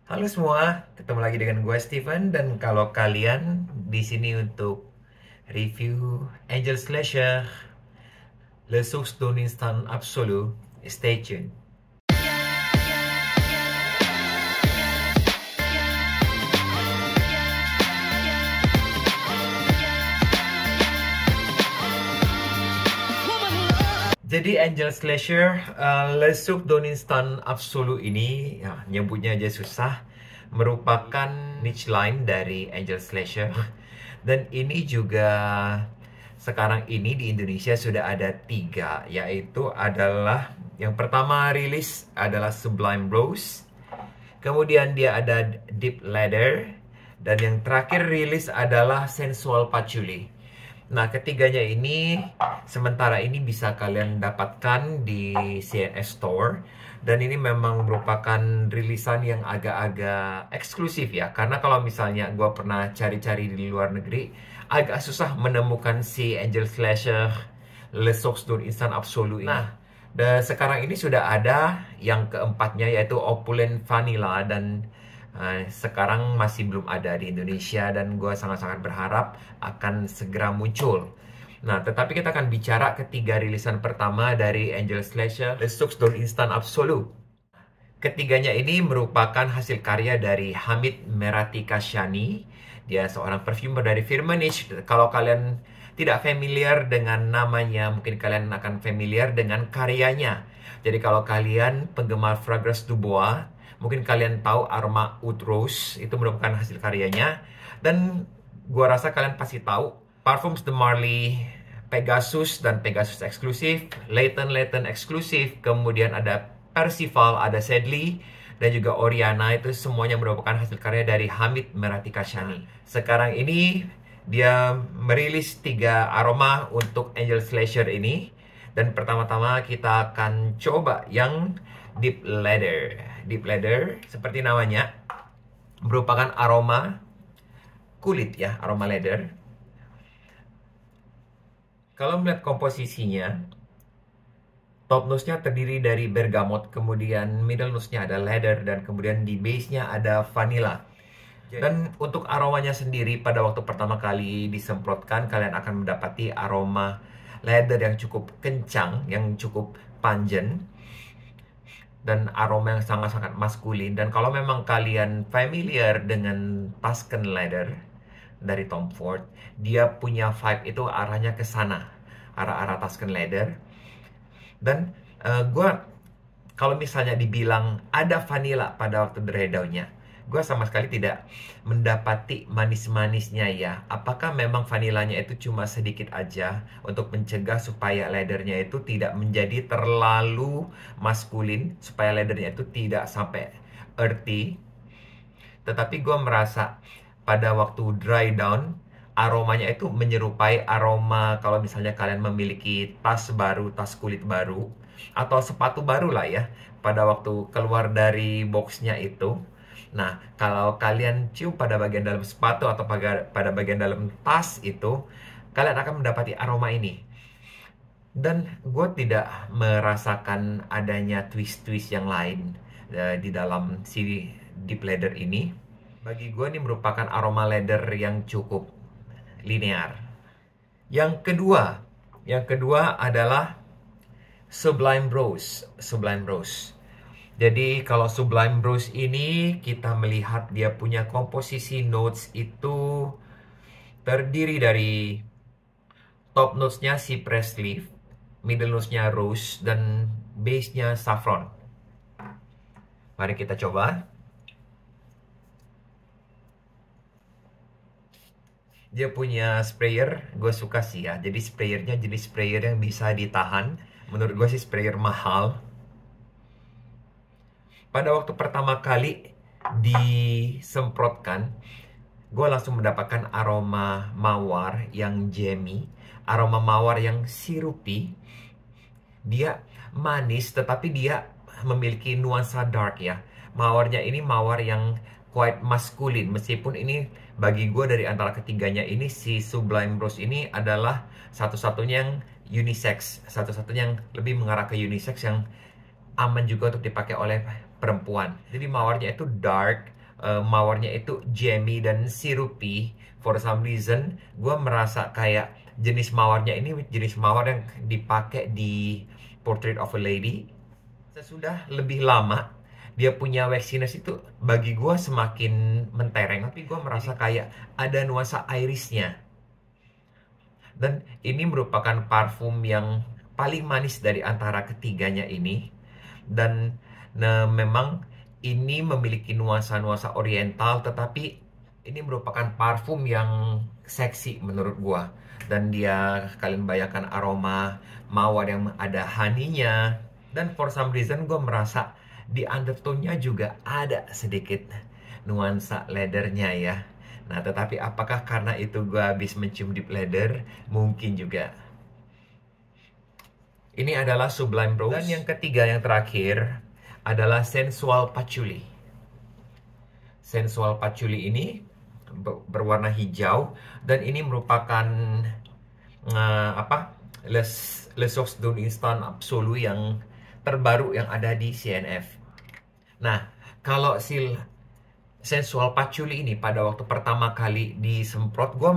Halo semua, ketemu lagi dengan gue Steven dan kalau kalian di sini untuk review Angel Slasher, Le Source d'un Instant Absolu, stay tuned. Jadi Angel Slasher, Le Source d'un Instant Absolu ini, ya, nyebutnya aja susah, merupakan niche line dari Angel Slasher. Dan ini juga sekarang ini di Indonesia sudah ada 3, yaitu adalah yang pertama rilis adalah Sublime Rose, kemudian dia ada Deep Leather, dan yang terakhir rilis adalah Sensual Patchouli. Nah, ketiganya ini sementara ini bisa kalian dapatkan di CNS Store. Dan ini memang merupakan rilisan yang agak-agak eksklusif ya. Karena kalau misalnya gue pernah cari-cari di luar negeri, agak susah menemukan si Angel Slasher Le Source d'un Instant Absolu ini. Nah, dan sekarang ini sudah ada yang keempatnya yaitu Opulent Vanilla. Dan sekarang masih belum ada di Indonesia dan gue sangat-sangat berharap akan segera muncul. Nah, tetapi kita akan bicara ketiga rilisan pertama dari Angel Slasher, Le Source d'un Instant Absolu. Ketiganya ini merupakan hasil karya dari Hamid Merati Kashani. Dia seorang perfumer dari Firmenich. Kalau kalian tidak familiar dengan namanya, mungkin kalian akan familiar dengan karyanya. Jadi kalau kalian penggemar Fragrance du Bois, mungkin kalian tahu aroma Oud Rose, itu merupakan hasil karyanya. Dan gua rasa kalian pasti tahu Parfums de Marly, Pegasus dan Pegasus eksklusif, Layton eksklusif, kemudian ada Percival, ada Sedley, dan juga Oriana. Itu semuanya merupakan hasil karya dari Hamid Merati Kashani. Sekarang ini dia merilis 3 aroma untuk Angel Slasher ini. Dan pertama-tama kita akan coba yang Deep Leather. Deep Leather, seperti namanya, merupakan aroma kulit ya, aroma leather. Kalau melihat komposisinya, top notes-nya terdiri dari bergamot, kemudian middle notes-nya ada leather, dan kemudian di base-nya ada vanilla. Dan untuk aromanya sendiri, pada waktu pertama kali disemprotkan, kalian akan mendapati aroma leather yang cukup kencang, yang cukup pungent, dan aroma yang sangat-sangat maskulin. Dan kalau memang kalian familiar dengan Tuscan Leather dari Tom Ford, dia punya vibe itu arahnya ke sana, arah-arah Tuscan Leather. Dan gue kalau misalnya dibilang ada vanilla pada waktu dry down-nya, gue sama sekali tidak mendapati manis-manisnya ya. Apakah memang vanilanya itu cuma sedikit aja untuk mencegah supaya leathernya itu tidak menjadi terlalu maskulin, supaya leathernya itu tidak sampai earthy. Tetapi gue merasa pada waktu dry down, aromanya itu menyerupai aroma kalau misalnya kalian memiliki tas baru, tas kulit baru, atau sepatu baru lah ya, pada waktu keluar dari boxnya itu. Nah, kalau kalian cium pada bagian dalam sepatu atau pada bagian dalam tas itu, kalian akan mendapati aroma ini. Dan gue tidak merasakan adanya twist-twist yang lain di dalam si Deep Leather ini. Bagi gue ini merupakan aroma leather yang cukup linear. Yang kedua adalah Sublime Rose. Sublime Rose. Jadi kalau Sublime Rose ini kita melihat dia punya komposisi notes itu terdiri dari top notes-nya cypress leaf, middle notes-nya rose, dan base-nya saffron. Mari kita coba. Dia punya sprayer, gue suka sih ya. Jadi sprayernya jenis sprayer yang bisa ditahan. Menurut gue sih sprayer mahal. Pada waktu pertama kali disemprotkan, gue langsung mendapatkan aroma mawar yang jammy, aroma mawar yang sirupi. Dia manis, tetapi dia memiliki nuansa dark ya. Mawarnya ini mawar yang quite maskulin, meskipun ini bagi gue dari antara ketiganya ini, si Sublime Rose ini adalah satu-satunya yang unisex, satu-satunya yang lebih mengarah ke unisex, yang aman juga untuk dipakai oleh perempuan. Jadi mawarnya itu dark, mawarnya itu jammy dan sirupy. For some reason, gue merasa kayak jenis mawarnya ini jenis mawar yang dipakai di Portrait of a Lady. Sesudah lebih lama, dia punya waxiness itu bagi gue semakin mentereng. Tapi gue merasa kayak ada nuansa irisnya. Dan ini merupakan parfum yang paling manis dari antara ketiganya ini. Dan memang ini memiliki nuansa-nuansa oriental, tetapi ini merupakan parfum yang seksi menurut gua. Dan dia, kalian bayangkan aroma mawar yang ada honey-nya. Dan for some reason gue merasa di undertone-nya juga ada sedikit nuansa leather-nya ya. Nah, tetapi apakah karena itu gue habis mencium deep leather? Mungkin juga. Ini adalah Sublime Rose. Dan yang ketiga, yang terakhir adalah Sensual Patchouli. Sensual Patchouli ini berwarna hijau. Dan ini merupakan Le Source Dawn Instant Absolu yang terbaru yang ada di CNF. Nah, kalau Sensual Patchouli ini pada waktu pertama kali disemprot, gue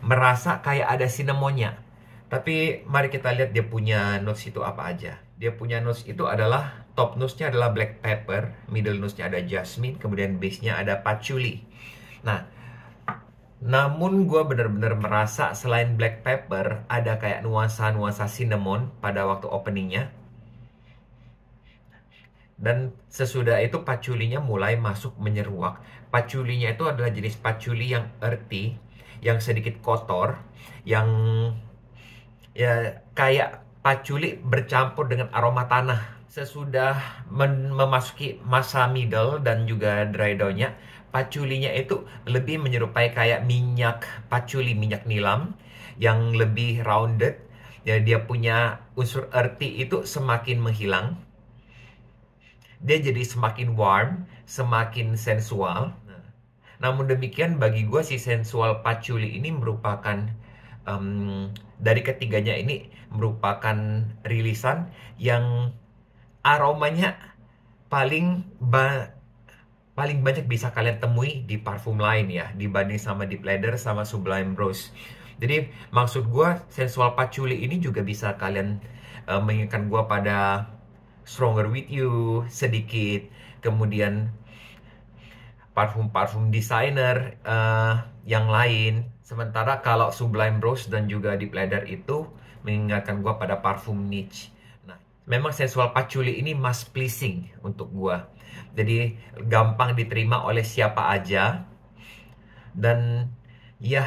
merasa kayak ada cinnamonnya. Tapi mari kita lihat dia punya notes itu apa aja. Dia punya notes itu adalah, top notes-nya adalah black pepper, middle notes-nya ada jasmine, kemudian base-nya ada patchouli. Nah, namun gue benar-benar merasa selain black pepper, ada kayak nuansa-nuansa cinnamon pada waktu openingnya. Dan sesudah itu patchoulinya mulai masuk menyeruak. Patchoulinya itu adalah jenis patchouli yang earthy, yang sedikit kotor, yang ya kayak patchouli bercampur dengan aroma tanah. Sesudah memasuki masa middle dan juga dry down-nya, patchoulinya itu lebih menyerupai kayak minyak patchouli, minyak nilam yang lebih rounded. Ya, dia punya unsur earthy itu semakin menghilang. Dia jadi semakin warm, semakin sensual. Namun demikian bagi gue si Sensual Patchouli ini merupakan dari ketiganya ini merupakan rilisan yang aromanya paling banyak bisa kalian temui di parfum lain ya, dibanding sama Deep Leather sama Sublime Rose. Jadi maksud gue Sensual Patchouli ini juga bisa kalian mengingatkan gue pada Stronger With You sedikit, kemudian parfum-parfum designer yang lain. Sementara kalau Sublime Rose dan juga Deep Leather itu mengingatkan gue pada parfum niche. Nah, memang Sensual Patchouli ini mas pleasing untuk gue. Jadi gampang diterima oleh siapa aja. Dan ya,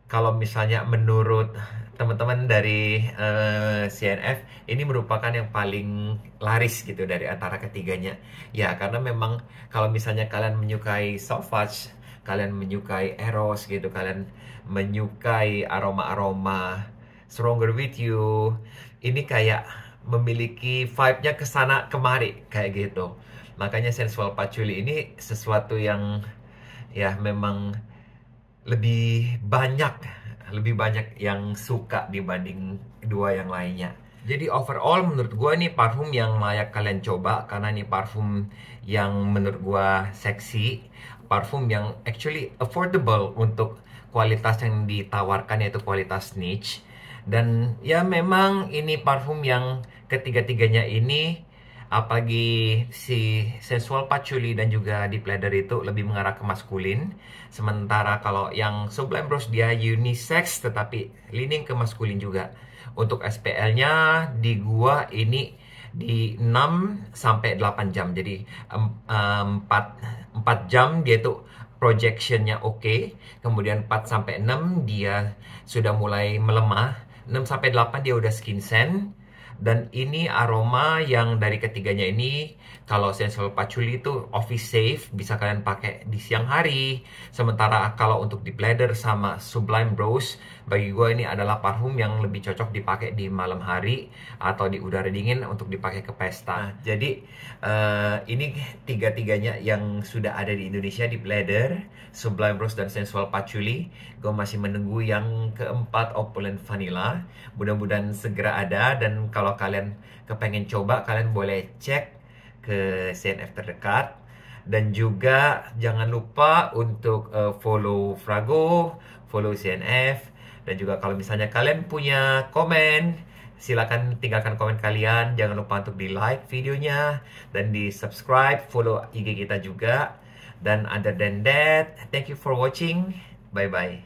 kalau misalnya menurut teman-teman dari CNF, ini merupakan yang paling laris gitu dari antara ketiganya. Ya, karena memang kalau misalnya kalian menyukai Sauvage, kalian menyukai Eros gitu, kalian menyukai aroma-aroma Stronger With You, ini kayak memiliki vibe-nya kesana kemari kayak gitu. Makanya Sensual Patchouli ini sesuatu yang ya memang lebih banyak yang suka dibanding dua yang lainnya. Jadi overall menurut gue nih parfum yang layak kalian coba, karena nih parfum yang menurut gue seksi, parfum yang actually affordable untuk kualitas yang ditawarkan, yaitu kualitas niche. Dan ya memang ini parfum yang ketiga-tiganya ini, apalagi si Sensual Patchouli dan juga Deep Leather itu lebih mengarah ke maskulin. Sementara kalau yang Sublime Rose dia unisex tetapi leaning ke maskulin juga. Untuk SPL-nya di gua ini di 6 sampai 8 jam. Jadi 4 jam dia itu projectionnya oke. Kemudian 4 sampai 6 dia sudah mulai melemah. 6 sampai 8 dia udah skin scent. Dan ini aroma yang dari ketiganya ini, kalau Sensual Patchouli itu office safe, bisa kalian pakai di siang hari. Sementara kalau untuk Deep Leather sama Sublime Rose, bagi gue ini adalah parfum yang lebih cocok dipakai di malam hari atau di udara dingin untuk dipakai ke pesta. Jadi ini tiga-tiganya yang sudah ada di Indonesia, Deep Leather, Sublime Rose, dan Sensual Patchouli. Gue masih menunggu yang keempat, Opulent Vanilla. Mudah-mudahan segera ada. Dan kalau kalian kepengen coba, kalian boleh cek ke CNF terdekat. Dan juga jangan lupa untuk follow Frago, follow CNF. Dan juga kalau misalnya kalian punya komen, silakan tinggalkan komen kalian. Jangan lupa untuk di like videonya dan di subscribe, follow IG kita juga. Dan other than that, thank you for watching. Bye bye.